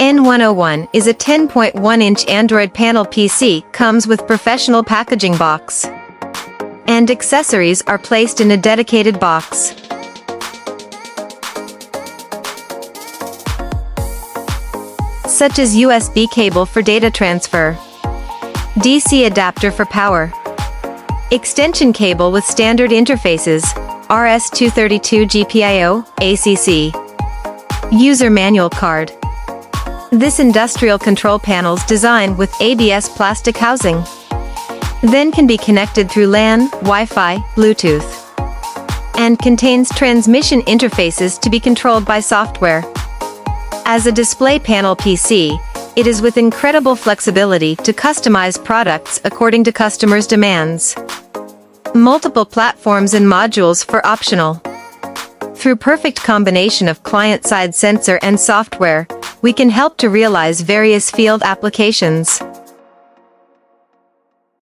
N101 is a 10.1-inch Android panel PC, comes with professional packaging box. And accessories are placed in a dedicated box. Such as USB cable for data transfer, DC adapter for power, extension cable with standard interfaces, RS-232 GPIO, ACC, user manual card. This industrial control panel's designed with ABS plastic housing. Then can be connected through LAN, Wi-Fi, Bluetooth. And contains transmission interfaces to be controlled by software. As a display panel PC, it is with incredible flexibility to customize products according to customers' demands. Multiple platforms and modules for optional. Through perfect combination of client-side sensor and software, we can help to realize various field applications.